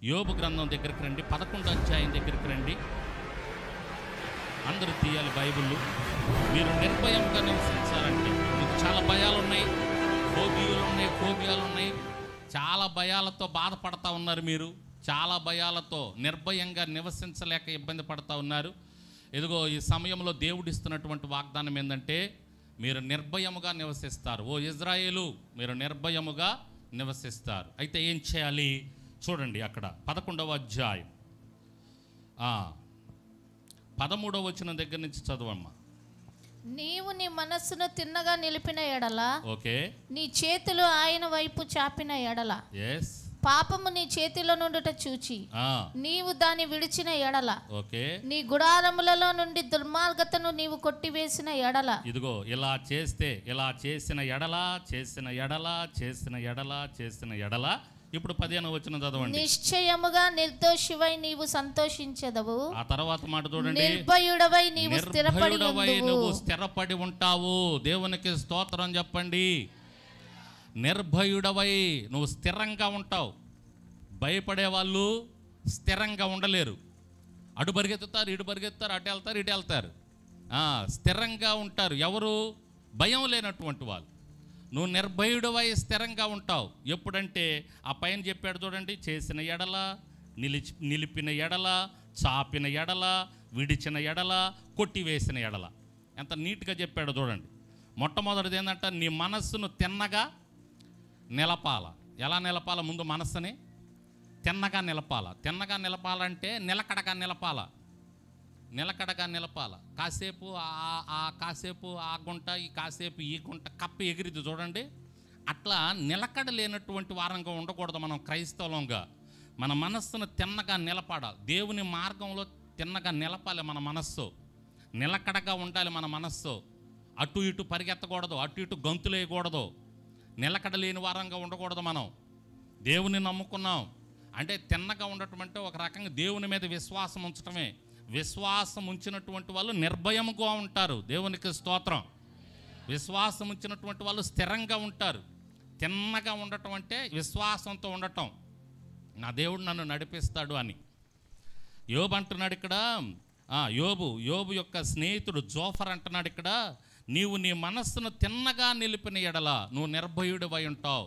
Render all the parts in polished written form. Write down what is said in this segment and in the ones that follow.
యోబు గ్రంథం దగ్గరికి రండి, 11వ అధ్యాయం దగ్గరికి రండి. అందరూ తీయాలి బైబిల్. మీరు నిర్భయంగా నివసించాలంటే మీకు చాలా భయాలు ఉన్నాయి, ఫోబియాలు ఉన్నాయి, చాలా భయాలతో బాధపడతా ఉన్నారు. మీరు చాలా భయాలతో నిర్భయంగా నివసించలేక ఇబ్బంది పడతా ఉన్నారు. ఇదిగో ఈ సమయంలో దేవుడు ఇస్తున్నటువంటి వాగ్దానం ఏంటంటే మీరు నిర్భయముగా నివసిస్తారు. ఓ ఇజ్రాయేలు, మీరు నిర్భయముగా నివసిస్తారు. అయితే ఏం చేయాలి చూడండి, అక్కడ 11వ అధ్యాయం 13వ వచనం దగ్గర నుంచి చదవమ్మా. నీవు నీ మనస్సును తిన్నగా నిలిపిన ఎడల, ఓకే, నీ చేతులు ఆయన వైపు చాపిన ఎడల, ఎస్, పాపము నీ చేతిలో నుండుట చూచి నీవు దాన్ని విడిచిన ఎడల, ఓకే, నీ గుడారములలో నుండి దుర్మార్గతను నీవు కొట్టివేసిన ఎడల, ఇదిగో ఇలా చేస్తే, ఇలా చేసిన ఎడల ఇప్పుడు 15వ వచనం చదవండి. నిశ్చయముగా నిర్దోషివై నీవు సంతోషించెదవు. ఆ తర్వాత మాట చూడండి. నిర్భయుడవై నీవు స్థిరపడి ఉంటావు. దేవునికి స్తోత్రం చెప్పండి. నిర్భయుడవై నువ్వు స్థిరంగా ఉంటావు. భయపడే వాళ్ళు స్థిరంగా ఉండలేరు. అటు పరిగెత్తుతారు, ఇటు పరిగెత్తారు, అటు వెళ్తారు, ఇటు వెళ్తారు. స్థిరంగా ఉంటారు ఎవరు? భయం లేనటువంటి వాళ్ళు. నువ్వు నిర్భయుడవై స్థిరంగా ఉంటావు. ఎప్పుడంటే ఆ పైన చెప్పాడు చూడండి, చేసిన ఎడల, నిలిపిన ఎడల, చాపిన ఎడల, విడిచిన ఎడల, కొట్టివేసిన ఎడల. ఎంత నీట్గా చెప్పాడు చూడండి. మొట్టమొదటిది ఏంటంటే నీ మనస్సును తిన్నగా నిలపాల. ఎలా నిలపాల? ముందు మనస్సుని తిన్నగా నిలపాల. తిన్నగా నిలపాలంటే నిలకడగా నిలపాల. కాసేపు ఆ గుంట, ఈ కాసేపు ఈ గుంట, కప్ప ఎగిరిది చూడండి. అట్లా నిలకడ లేనటువంటి వారంగా ఉండకూడదు. మనం క్రైస్తవంగా మన మనస్సును తిన్నగా నిలపాడాలి. దేవుని మార్గంలో తిన్నగా నిలపాలి. మన మనస్సు నిలకడగా ఉండాలి. మన మనస్సు అటు ఇటు పరిగెత్తకూడదు, అటు ఇటు గంతులు వేయకూడదు. నిలకడ లేని వారంగా ఉండకూడదు. మనం దేవుని నమ్ముకున్నాం అంటే తిన్నగా ఉండటం అంటే ఒక రకంగా దేవుని మీద విశ్వాసం ఉంచటమే. విశ్వాసం ఉంచినటువంటి వాళ్ళు నిర్భయముగా ఉంటారు. దేవునికి స్తోత్రం. విశ్వాసం ఉంచినటువంటి వాళ్ళు స్థిరంగా ఉంటారు. తిన్నగా ఉండటం అంటే విశ్వాసంతో ఉండటం. నా దేవుడు నన్ను నడిపిస్తాడు అని యోబు అంటున్నాడు ఇక్కడ. యోబు యొక్క స్నేహితుడు జోఫర్ అంటున్నాడు ఇక్కడ, నీవు నీ మనస్సును తిన్నగా నిలిపిన ఎడల నువ్వు నిర్భయుడివై ఉంటావు.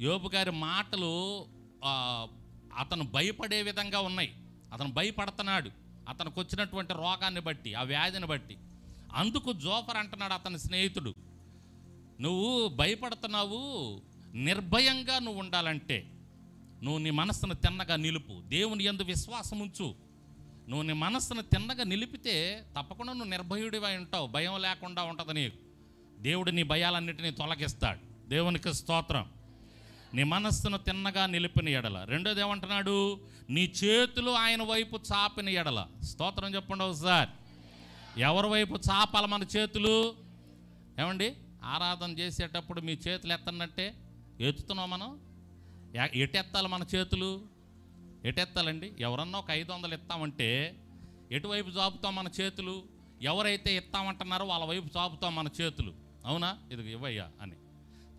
యోబు గారి మాటలు అతను భయపడే విధంగా ఉన్నాయి. అతను భయపడుతున్నాడు అతనికి వచ్చినటువంటి రోగాన్ని బట్టి, ఆ వ్యాధిని బట్టి. అందుకు జోఫర్ అంటున్నాడు అతని స్నేహితుడు, నువ్వు భయపడుతున్నావు, నిర్భయంగా నువ్వు ఉండాలంటే నువ్వు నీ మనస్సును తిన్నగా నిలుపు. దేవుని యందు విశ్వాసం ఉంచు. నువ్వు నీ మనస్సును తిన్నగా నిలిపితే తప్పకుండా నువ్వు నిర్భయుడివై ఉంటావు. భయం లేకుండా ఉంటుంది నీకు. దేవుడు నీ భయాలన్నిటినీ తొలగిస్తాడు. దేవునికి స్తోత్రం. నీ మనస్సును తిన్నగా నిలిపిన ఎడల. రెండోది ఏమంటున్నాడు? నీ చేతులు ఆయన వైపు చాపిన ఎడల. స్తోత్రం చెప్పండి ఒకసారి. ఎవరి వైపు చాపాలి మన చేతులు? ఏమండి, ఆరాధన చేసేటప్పుడు మీ చేతులు ఎత్తన్నట్టే ఎత్తుతున్నాం మనం. ఎట్టెత్తాలి మన చేతులు? ఎట్టెత్తాలండి? ఎవరన్నా ఒక 500 ఇస్తామంటే ఎటువైపు చాపుతాం మన చేతులు? ఎవరైతే ఇస్తామంటున్నారో వాళ్ళ వైపు చాపుతాం మన చేతులు. అవునా? ఇది ఇవ్వయ్యా అని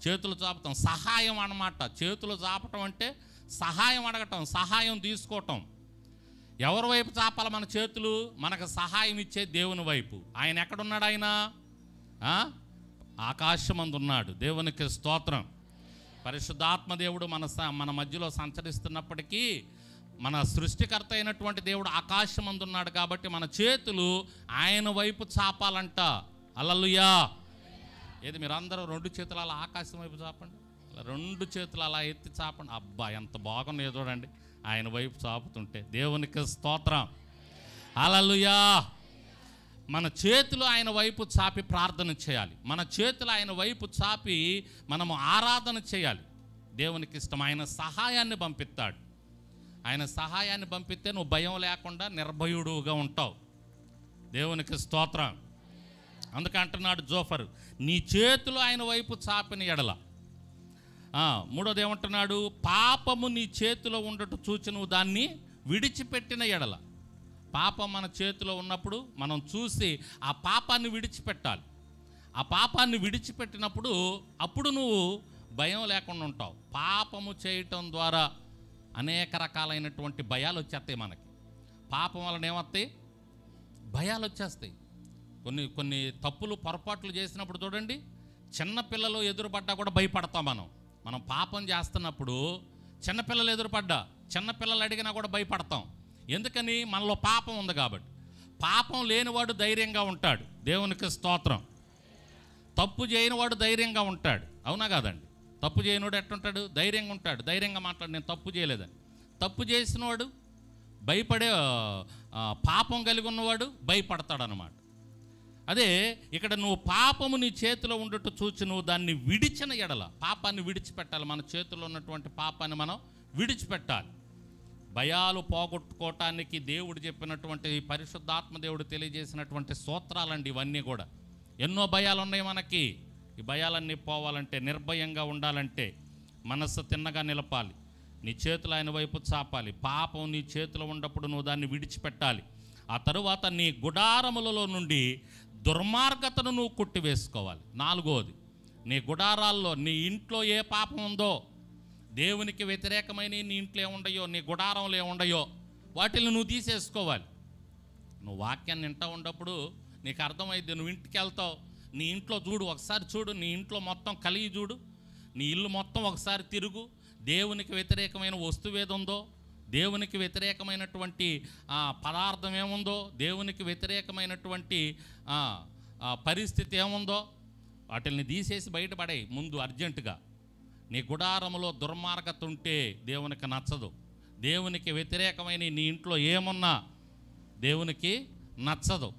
చేతులు చాపుతాం. సహాయం అన్నమాట. చేతులు చాపటం అంటే సహాయం అడగటం, సహాయం తీసుకోవటం. ఎవరి వైపు చాపాలి మన చేతులు? మనకు సహాయం ఇచ్చే దేవుని వైపు. ఆయన ఎక్కడున్నాడు? ఆయన ఆకాశమందు ఉన్నాడు. దేవునికి స్తోత్రం. పరిశుద్ధాత్మ దేవుడు మన మధ్యలో సంచరిస్తున్నప్పటికీ మన సృష్టికర్త అయినటువంటి దేవుడు ఆకాశమందు ఉన్నాడు. కాబట్టి మన చేతులు ఆయన వైపు చాపాలంట. హల్లెలూయా. ఏది మీరు అందరూ 2 చేతులు అలా ఆకాశం వైపు చాపండి. 2 చేతులు అలా ఎత్తి చాపండి. అబ్బా ఎంత బాగున్నాయో చూడండి ఆయన వైపు చాపుతుంటే. దేవునికి స్తోత్రం. హల్లెలూయా. మన చేతులు ఆయన వైపు చాపి ప్రార్థన చేయాలి. మన చేతులు ఆయన వైపు చాపి మనము ఆరాధన చేయాలి. దేవునికి ఇష్టం. ఆయన సహాయాన్ని పంపిస్తాడు. ఆయన సహాయాన్ని పంపిస్తే నువ్వు భయం లేకుండా నిర్భయుడుగా ఉంటావు. దేవునికి స్తోత్రం. అందుకే అంటున్నాడు జోఫరు, నీ చేతులు ఆయన వైపు చాపిన ఎడల. మూడోది ఏమంటున్నాడు? పాపము నీ చేతిలో ఉండట చూచి నువ్వు దాన్ని విడిచిపెట్టిన ఎడల. పాపం మన చేతిలో ఉన్నప్పుడు మనం చూసి ఆ పాపాన్ని విడిచిపెట్టాలి. ఆ పాపాన్ని విడిచిపెట్టినప్పుడు అప్పుడు నువ్వు భయం లేకుండా ఉంటావు. పాపము చేయటం ద్వారా అనేక రకాలైనటువంటి భయాలు వచ్చేస్తాయి మనకి. పాపం వలన ఏమొస్తాయి? భయాలు వచ్చేస్తాయి. కొన్ని తప్పులు పొరపాట్లు చేసినప్పుడు చూడండి, చిన్నపిల్లలు ఎదురుపడ్డా కూడా భయపడతాం. మనం పాపం చేస్తున్నప్పుడు చిన్నపిల్లలు ఎదురుపడ్డా, చిన్నపిల్లలు అడిగినా కూడా భయపడతాం. ఎందుకని? మనలో పాపం ఉంది కాబట్టి. పాపం లేనివాడు ధైర్యంగా ఉంటాడు. దేవునికి స్తోత్రం. తప్పు చేయనివాడు ధైర్యంగా ఉంటాడు. అవునా కాదండి? తప్పు చేయనివాడు ఎట్టుంటాడు? ధైర్యంగా ఉంటాడు. ధైర్యంగా మాట్లాడు, నేను తప్పు చేయలేదని. తప్పు చేసినవాడు భయపడే, పాపం కలిగి ఉన్నవాడు భయపడతాడు అన్నమాట. అదే ఇక్కడ నువ్వు పాపము నీ చేతిలో ఉండటం చూచి నువ్వు దాన్ని విడిచిన ఎడల, పాపాన్ని విడిచిపెట్టాలి. మన చేతిలో ఉన్నటువంటి పాపాన్ని మనం విడిచిపెట్టాలి. భయాలు పోగొట్టుకోవటానికి దేవుడు చెప్పినటువంటి, పరిశుద్ధాత్మ దేవుడు తెలియజేసినటువంటి సూత్రాలండి ఇవన్నీ కూడా. ఎన్నో భయాలు ఉన్నాయి మనకి. ఈ భయాలన్నీ పోవాలంటే, నిర్భయంగా ఉండాలంటే మనస్సు తిన్నగా నిలపాలి. నీ చేతులు ఆయన వైపు చాపాలి. పాపం నీ చేతిలో ఉన్నప్పుడు నువ్వు దాన్ని విడిచిపెట్టాలి. ఆ తరువాత నీ గుడారములలో నుండి దుర్మార్గతను నువ్వు కొట్టివేసుకోవాలి. 4వది, నీ గుడారాల్లో, నీ ఇంట్లో ఏ పాపం ఉందో, దేవునికి వ్యతిరేకమైన నీ ఇంట్లో ఏముండయో, నీ గుడారంలో ఏముండయో వాటిని నువ్వు తీసేసుకోవాలి. నువ్వు వాక్యాన్ని వింటూ ఉన్నప్పుడు నీకు అర్థమైంది. నువ్వు ఇంటికి వెళ్తావు, నీ ఇంట్లో చూడు, ఒకసారి చూడు, నీ ఇంట్లో మొత్తం కలిగి చూడు, నీ ఇల్లు మొత్తం ఒకసారి తిరుగు. దేవునికి వ్యతిరేకమైన వస్తువు ఏది ఉందో, దేవునికి వ్యతిరేకమైనటువంటి పదార్థం ఏముందో, దేవునికి వ్యతిరేకమైనటువంటి పరిస్థితి ఏముందో వాటిని తీసేసి బయటపడాయి ముందు అర్జెంటుగా. నీ గుడారములో దుర్మార్గత ఉంటే దేవునికి నచ్చదు. దేవునికి వ్యతిరేకమైన నీ ఇంట్లో ఏమున్నా దేవునికి నచ్చదు.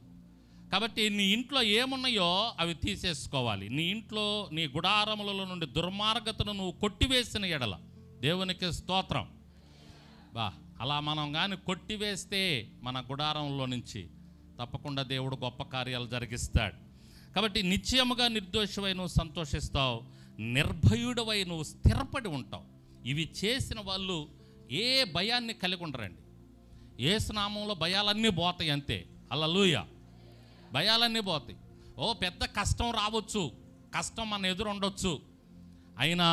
కాబట్టి నీ ఇంట్లో ఏమున్నాయో అవి తీసేసుకోవాలి. నీ ఇంట్లో, నీ గుడారములలో నుండి దుర్మార్గతను నువ్వు కొట్టివేసిన ఎడల, దేవునికి స్తోత్రం. అలా మనం కానీ కొట్టివేస్తే మన గుడారంలో నుంచి తప్పకుండా దేవుడు గొప్ప కార్యాలు జరిగిస్తాడు. కాబట్టి నిశ్చయముగా నిర్దోషివై నువ్వు సంతోషిస్తావు, నిర్భయుడవై నువ్వు స్థిరపడి ఉంటావు. ఇవి చేసిన వాళ్ళు ఏ భయాన్ని కలిగి ఉండరండి. యేసు నామంలో భయాలన్నీ పోతాయి అంతే. హల్లెలూయా. భయాలన్నీ పోతాయి. పెద్ద కష్టం రావచ్చు, కష్టం మన ఎదురు ఉండొచ్చు, అయినా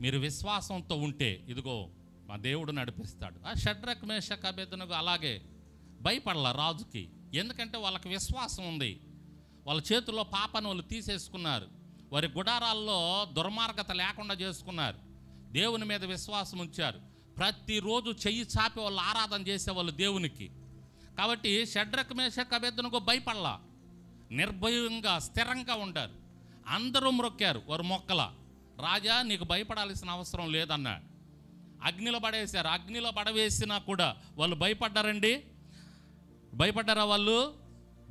మీరు విశ్వాసంతో ఉంటే ఇదిగో మా దేవుడు నడిపిస్తాడు. షడ్రక్ మేషక్ అబేద్నెగో అలాగే భయపడాల రాజుకి. ఎందుకంటే వాళ్ళకి విశ్వాసం ఉంది. వాళ్ళ చేతుల్లో పాపాన్ని వాళ్ళు తీసేసుకున్నారు. వారి గుడారాల్లో దుర్మార్గత లేకుండా చేసుకున్నారు. దేవుని మీద విశ్వాసం ఉంచారు. ప్రతిరోజు చెయ్యి చాపి వాళ్ళు ఆరాధన చేసేవాళ్ళు దేవునికి. కాబట్టి షడ్రక్ మేషక్ అబేద్నెగో భయపడలా, నిర్భయంగా స్థిరంగా ఉంటారు. అందరూ మొక్కారు, వారు మొక్కల. రాజా నీకు భయపడాల్సిన అవసరం లేదన్నాడు. అగ్నిలో పడేశారు. అగ్నిలో పడవేసినా కూడా వాళ్ళు భయపడ్డారండి? భయపడ్డారా? వాళ్ళు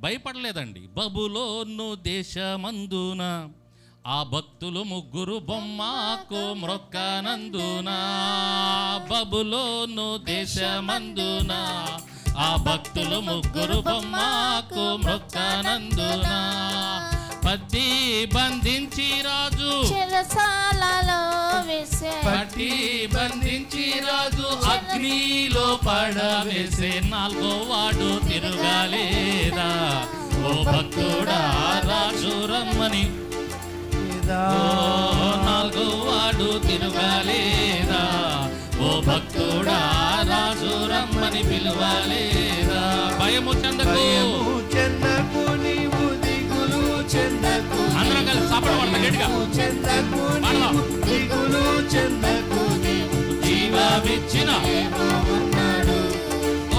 భయపడలేదండి. బబులోను దేశమందున ఆ భక్తులు 3 బొమ్మకు మ్రొక్కనందున, బబులోను దేశమందున ఆ భక్తులు 3 బొమ్మకు మ్రొక్కనందున, పట్టి బంధించి రాజు చెరసాలలో వేసే, పట్టి బంధించి రాజు అగ్నిలో పడవేసే, 4వ వాడు తిరగాలేదా? ఓ భక్తుడా రాజు రమ్మని, 4వ వాడు తిరగాలేదా? ఓ భక్తుడా రాజు రమ్మని పిలువలేదా? భయము చెందకు, అందరం కలిసి సాపడబడతా గట్టిగా. జీవమిచ్చిన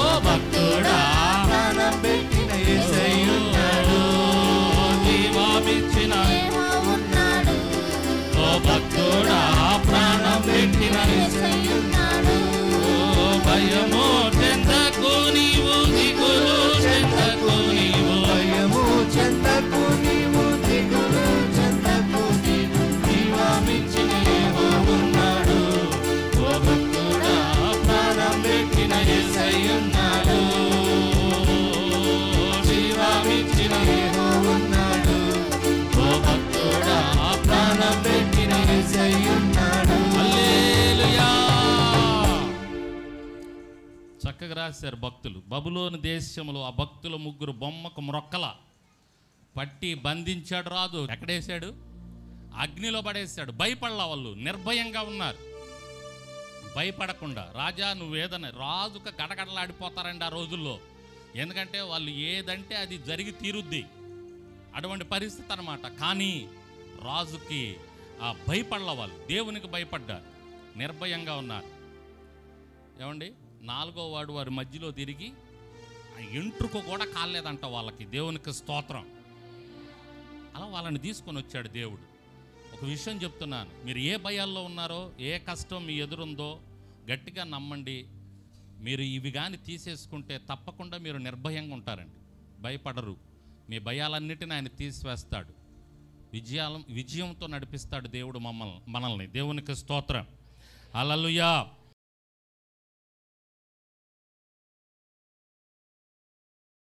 ఓ భక్తుడా జీవమిచ్చిన ఓ భక్తుడా ప్రాణం పెట్టిన ఓ భయము చెందకు నీవు, దిగులు చెందకు నీవు, భయము చెందకు నీవు, దిగులు చెందకు నీవు, జీవమిచ్చిన యెహోవా ఉన్నాడు. ఓ భక్తుడా ప్రాణం పెట్టిన యేసయ్య ఉన్నాడు. జీవమిచ్చిన యెహోవా ఉన్నాడు. ఓ భక్తుడా ప్రాణం పెట్టిన యేసయ్య ఉన్నాడు. హల్లెలూయా. చక్కగా రాశారు భక్తులు. బబులోను దేశంలో ఆ భక్తుల 3 బొమ్మకు మ్రొక్కల పట్టి బంధించాడు రాజు. ఎక్కడేశాడు? అగ్నిలో పడేశాడు. భయపడలా, వాళ్ళు నిర్భయంగా ఉన్నారు. భయపడకుండా, రాజా నువ్వేదన్నా, రాజుక గడగడలాడిపోతారండి ఆ రోజుల్లో. ఎందుకంటే వాళ్ళు ఏదంటే అది జరిగి తీరుద్ది, అటువంటి పరిస్థితి అన్నమాట. కానీ రాజుకి భయపడల, వాళ్ళు దేవునికి భయపడ్డారు, నిర్భయంగా ఉన్నారు. ఏమండి, 4వ వాడు వారి మధ్యలో తిరిగి ఎంట్రుకు కూడా కాలేదంట వాళ్ళకి. దేవునికి స్తోత్రం. అలా వాళ్ళని తీసుకొని వచ్చాడు దేవుడు. ఒక విషయం చెప్తున్నాను, మీరు ఏ భయాల్లో ఉన్నారో, ఏ కష్టం మీ ఎదురుందో గట్టిగా నమ్మండి. మీరు ఇవి కానీ తీసేసుకుంటే తప్పకుండా మీరు నిర్భయంగా ఉంటారండి, భయపడరు. మీ భయాలన్నిటిని ఆయన తీసివేస్తాడు, విజయంతో నడిపిస్తాడు దేవుడు మనల్ని. దేవునికి స్తోత్రం. హల్లెలూయా.